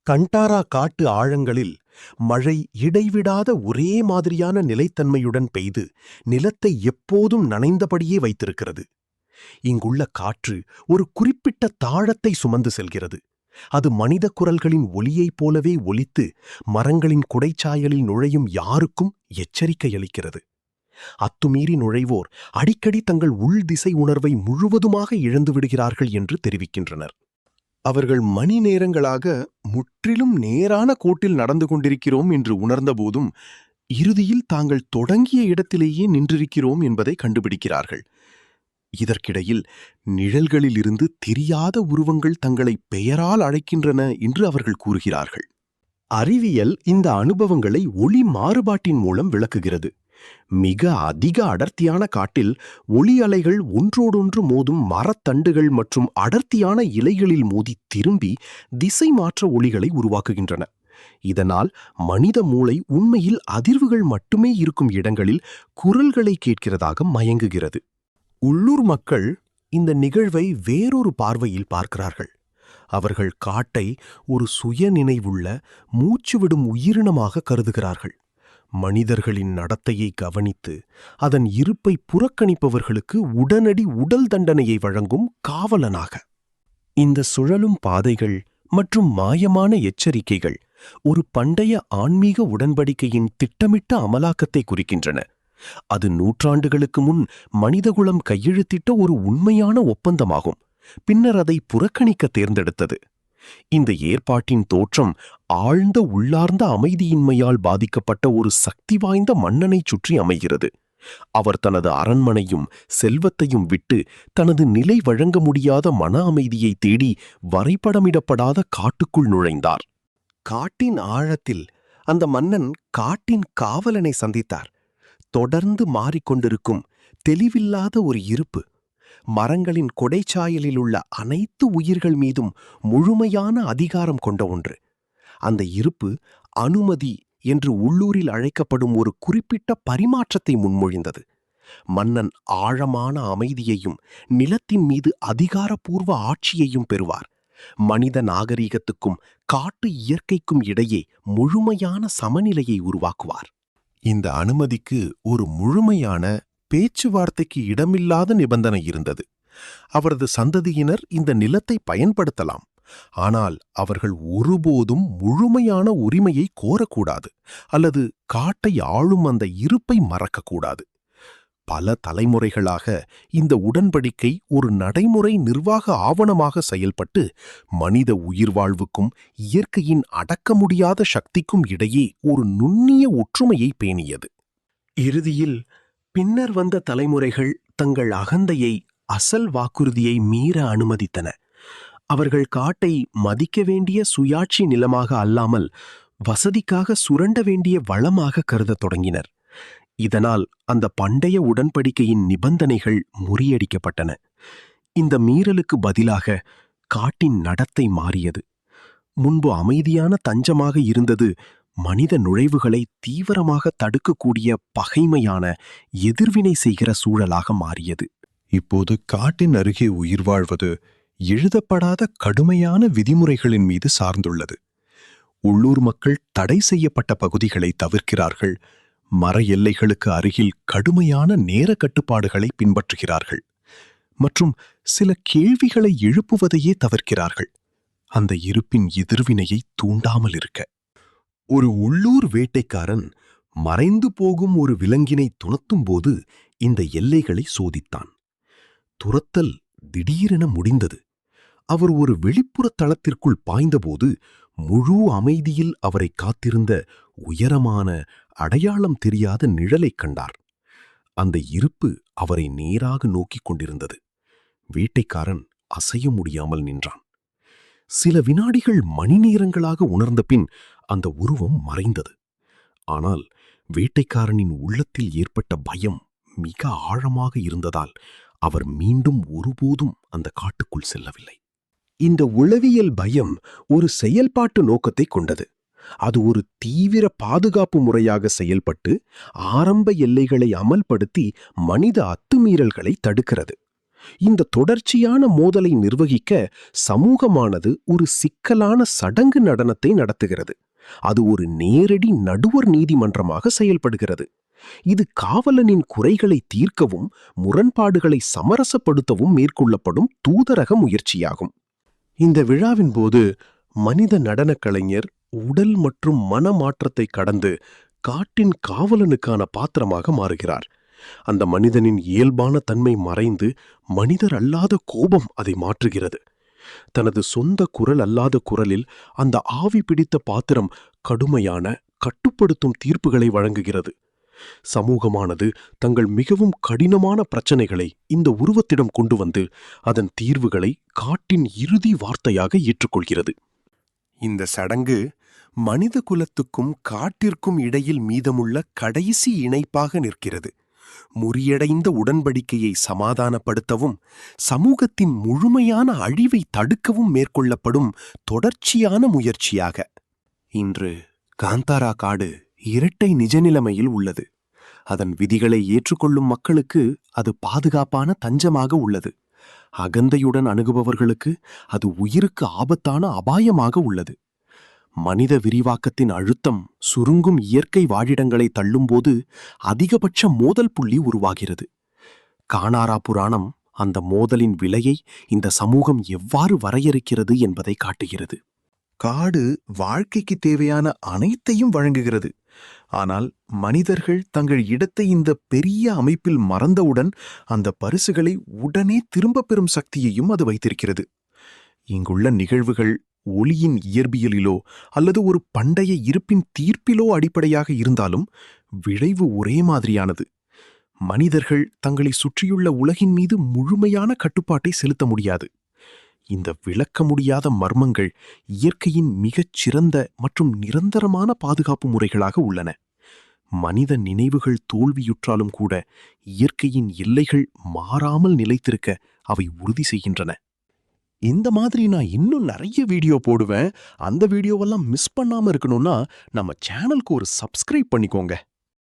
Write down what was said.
கண்டாரா காட்டு ஆழங்களில் மழை இடைவிடாத ஒரே மாதிரியான நிலைத்தன்மையுடன் பெய்து நிலத்தை எப்போதும் நனைந்தபடியே வைத்திருக்கிறது. இங்குள்ள காற்று ஒரு குறிப்பிட்ட தாளத்தை சுமந்து செல்கிறது. அது மனித குரல்களின் ஒலியைப் போலவே ஒலித்து மரங்களின் குடைச்சாயலில் நுழையும் யாருக்கும் எச்சரிக்கை அளிக்கிறது. அத்துமீறி நுழைவோர் அடிக்கடி தங்கள் உள் திசை உணர்வை முழுவதுமாக இழந்து விடுகிறார்கள் என்று தெரிவிக்கின்றனர். அவர்கள் மணி நேரங்களாக முற்றிலும் நேரான கோட்டில் நடந்து கொண்டிருக்கிறோம் என்று உணர்ந்தபோதும் இறுதியில் தாங்கள் தொடங்கிய இடத்திலேயே நின்றிருக்கிறோம் என்பதை கண்டுபிடிக்கிறார்கள். இதற்கிடையில் நிழல்களிலிருந்து தெரியாத உருவங்கள் தங்களை பெயரால் அழைக்கின்றன என்று அவர்கள் கூறுகிறார்கள். அறிவியல் இந்த அனுபவங்களை ஒளி மாறுபாட்டின் மூலம் விளக்குகிறது. மிக அதிக அடர்த்தியான காட்டில் ஒளி அலைகள் ஒன்றோடொன்று மோதும் மரத்தண்டுகள் மற்றும் அடர்த்தியான இலைகளில் மோதி திரும்பி திசை மாற்ற ஒளிகளை உருவாக்குகின்றன. இதனால் மனித மூளை உண்மையில் அதிர்வுகள் மட்டுமே இருக்கும் இடங்களில் குரல்களை கேட்கிறதாக மயங்குகிறது. உள்ளூர் மக்கள் இந்த நிகழ்வை வேறொரு பார்வையில் பார்க்கிறார்கள். அவர்கள் காட்டை ஒரு சுயநினைவுள்ள மூச்சுவிடும் உயிரினமாக கருதுகிறார்கள். மனிதர்களின் நடத்தையை கவனித்து அதன் இருப்பை புறக்கணிப்பவர்களுக்கு உடனடி உடல் தண்டனையை வழங்கும் காவலனாக. இந்த சுழலும் பாதைகள் மற்றும் மாயமான எச்சரிக்கைகள் ஒரு பண்டைய ஆன்மீக உடன்படிக்கையின் திட்டமிட்ட அமலாக்கத்தை குறிக்கின்றன. அது நூற்றாண்டுகளுக்கு முன் மனிதகுலம் கையெழுத்திட்ட ஒரு உண்மையான ஒப்பந்தமாகும். பின்னர் அதை புறக்கணிக்க தேர்ந்தெடுத்தது. இந்த ஏற்பாட்டின் தோற்றம் ஆழ்ந்த உள்ளார்ந்த அமைதியின்மையால் பாதிக்கப்பட்ட ஒரு சக்தி வாய்ந்த மன்னனைச் சுற்றி அமைகிறது. அவர் தனது அரண்மனையும் செல்வத்தையும் விட்டு தனது நிலை வழங்க முடியாத மன அமைதியை தேடி வரைபடமிடப்படாத காட்டுக்குள் நுழைந்தார். காட்டின் ஆழத்தில் அந்த மன்னன் காட்டின் காவலனை சந்தித்தார். தொடர்ந்து மாறிக்கொண்டிருக்கும் தெளிவில்லாத ஒரு இருப்பு, மரங்களின் கொடைச்சாயலில் உள்ள அனைத்து உயிர்கள் மீதும் முழுமையான அதிகாரம் கொண்ட ஒன்று. அந்த இருப்பு அனுமதி என்று உள்ளூரில் அழைக்கப்படும் ஒரு குறிப்பிட்ட பரிமாற்றத்தை முன்மொழிந்தது. மன்னன் ஆழமான அமைதியையும் நிலத்தின் மீது அதிகாரப்பூர்வ ஆட்சியையும் பெறுவார். மனித நாகரிகத்துக்கும் காட்டு இயற்கைக்கும் இடையே முழுமையான சமநிலையை உருவாக்குவார். இந்த அனுமதிக்கு ஒரு முழுமையான பேச்சுவார்த்தைக்கு இடமில்லாத நிபந்தனை இருந்தது. அவரது சந்ததியினர் இந்த நிலத்தை பயன்படுத்தலாம், ஆனால் அவர்கள் ஒருபோதும் முழுமையான உரிமையை கோரக்கூடாது அல்லது காட்டை ஆளும் அந்த இருப்பை மறக்கக்கூடாது. பல தலைமுறைகளாக இந்த உடன்படிக்கை ஒரு நடைமுறை நிர்வாக ஆவணமாக செயல்பட்டு மனித உயிர்வாழ்வுக்கும் இயற்கையின் அடக்க முடியாத சக்திக்கும் இடையே ஒரு நுண்ணிய ஒற்றுமையை பேணியது. இறுதியில் பின்னர் வந்த தலைமுறைகள் தங்கள் அகந்தையை, அசல் வாக்குறுதியை மீற அனுமதித்தன. அவர்கள் காட்டை மதிக்க வேண்டிய சுயாட்சி நிலமாக அல்லாமல் வசதிக்காக சுரண்ட வேண்டிய வளமாக கருதத் தொடங்கினர். இதனால் அந்த பண்டைய உடன்படிக்கையின் நிபந்தனைகள் முறியடிக்கப்பட்டன. இந்த மீறலுக்கு பதிலாக காட்டின் நடத்தை மாறியது. முன்பு அமைதியான தஞ்சமாக இருந்தது மனித நுழைவுகளை தீவிரமாக தடுக்கக்கூடிய பகைமையான எதிர்வினை செய்கிற சூழலாக மாறியது. இப்போது காட்டின் அருகே உயிர் வாழ்வது எழுதப்படாத கடுமையான விதிமுறைகளின் மீது சார்ந்துள்ளது. உள்ளூர் மக்கள் தடை செய்யப்பட்ட பகுதிகளை தவிர்க்கிறார்கள். மர எல்லைகளுக்கு அருகில் கடுமையான நேர கட்டுப்பாடுகளை பின்பற்றுகிறார்கள் மற்றும் சில கேள்விகளை எழுப்புவதையே தவிர்க்கிறார்கள், அந்த இருப்பின் எதிர்வினையை தூண்டாமல் இருக்க. ஒரு உள்ளூர் வேட்டைக்காரன் மறைந்து போகும் ஒரு விலங்கினை துரத்தும்போது இந்த எல்லைகளை சோதித்தான். துரத்தல் திடீரென முடிந்தது. அவர் ஒரு வெளிப்புற தளத்திற்குள் பாய்ந்தபோது முழு அமைதியில் அவரை காத்திருந்த உயரமான, அடையாளம் தெரியாத நிழலைக் கண்டார். அந்த இருப்பு அவரை நேராக நோக்கிக் கொண்டிருந்தது. வேட்டைக்காரன் அசைய முடியாமல் நின்றான். சில வினாடிகள் மணி நேரங்களாக உணர்ந்த பின் அந்த உருவம் மறைந்தது. ஆனால் வேட்டைக்காரனின் உள்ளத்தில் ஏற்பட்ட பயம் மிக ஆழமாக இருந்ததால் அவர் மீண்டும் ஒருபோதும் அந்த காட்டுக்குள் செல்லவில்லை. இந்த உளவியல் பயம் ஒரு செயல்பாட்டு நோக்கத்தை கொண்டது. அது ஒரு தீவிர பாதுகாப்பு முறையாக செயல்பட்டு ஆரம்ப எல்லைகளை அமல்படுத்தி மனித அத்துமீறல்களை தடுக்கிறது. இந்த தொடர்ச்சியான மோதலை நிர்வகிக்க சமூகமானது ஒரு சிக்கலான சடங்கு நடனத்தை நடத்துகிறது. அது ஒரு நேரடி நடுவர் நீதிமன்றமாக செயல்படுகிறது. இது காவலனின் குறைகளை தீர்க்கவும் முரண்பாடுகளை சமரசப்படுத்தவும் மேற்கொள்ளப்படும் தூதரக முயற்சியாகும். இந்த விழாவின் போது மனித நடனக் கலைஞர் உடல் மற்றும் மனமாற்றத்தை கடந்து காட்டின் காவலனுக்கான பாத்திரமாக மாறுகிறார். அந்த மனிதனின் இயல்பான தன்மை மறைந்து மனிதர் அல்லாத கோபம் அதை மாற்றுகிறது. தனது சொந்த குரல் அல்லாத குரலில் அந்த ஆவி பிடித்த பாத்திரம் கடுமையான கட்டுப்படுத்தும் தீர்ப்புகளை வழங்குகிறது. சமூகமானது தங்கள் மிகவும் கடினமான பிரச்சனைகளை இந்த உருவத்திடம் கொண்டு வந்து அதன் தீர்வுகளை காட்டின் இறுதி வார்த்தையாக ஏற்றுக்கொள்கிறது. இந்த சடங்கு மனித குலத்துக்கும் காட்டிற்கும் இடையில் மீதமுள்ள கடைசி இணைப்பாக நிற்கிறது. முறியடைந்த உடன்படிக்கையை சமாதானப்படுத்தவும் சமூகத்தின் முழுமையான அழிவை தடுக்கவும் மேற்கொள்ளப்படும் தொடர்ச்சியான முயற்சியாக. இன்று காந்தாரா காடு இரட்டை நிஜநிலைமையில் உள்ளது. அதன் விதிகளை ஏற்றுக்கொள்ளும் மக்களுக்கு அது பாதுகாப்பான தஞ்சமாக உள்ளது. அகந்தையுடன் அணுகுபவர்களுக்கு அது உயிருக்கு ஆபத்தான அபாயமாக உள்ளது. மனித விரிவாக்கத்தின் அழுத்தம் சுருங்கும் இயற்கை வாழிடங்களை தள்ளும்போது அதிகபட்ச மோதல் புள்ளி உருவாகிறது. கானாரா புராணம் அந்த மோதலின் விலையை இந்த சமூகம் எவ்வாறு வரையறுக்கிறது என்பதை காட்டுகிறது. காடு வாழ்க்கைக்கு தேவையான அனைத்தையும் வழங்குகிறது. ஆனால் மனிதர்கள் தங்கள் இடத்தை இந்த பெரிய அமைப்பில் மறந்தவுடன் அந்த பரிசுகளை உடனே திரும்பப் பெறும் சக்தியையும் அது வைத்திருக்கிறது. இங்குள்ள நிகழ்வுகள் ஒளியின் இயற்பியலிலோ அல்லது ஒரு பண்டைய இருப்பின் தீர்ப்பிலோ அடிப்படையாக இருந்தாலும் விளைவு ஒரே மாதிரியானது. மனிதர்கள் தங்களை சுற்றியுள்ள உலகின் மீது முழுமையான கட்டுப்பாட்டை செலுத்த முடியாது. இந்த விளக்க முடியாத மர்மங்கள் இயற்கையின் மிகச் சிறந்த மற்றும் நிரந்தரமான பாதுகாப்பு முறைகளாக உள்ளன. மனித நினைவுகள் தோல்வியுற்றாலும் கூட இயற்கையின் எல்லைகள் மாறாமல் நிலைத்திருக்க அவை உறுதி செய்கின்றன. இந்த மாதிரி நான் இன்னும் நிறைய வீடியோ போடுவேன். அந்த வீடியோவெல்லாம் மிஸ் பண்ணாம இருக்கணும்னா நம்ம சேனலுக்கு ஒரு சப்ஸ்கிரைப் பண்ணிக்கோங்க.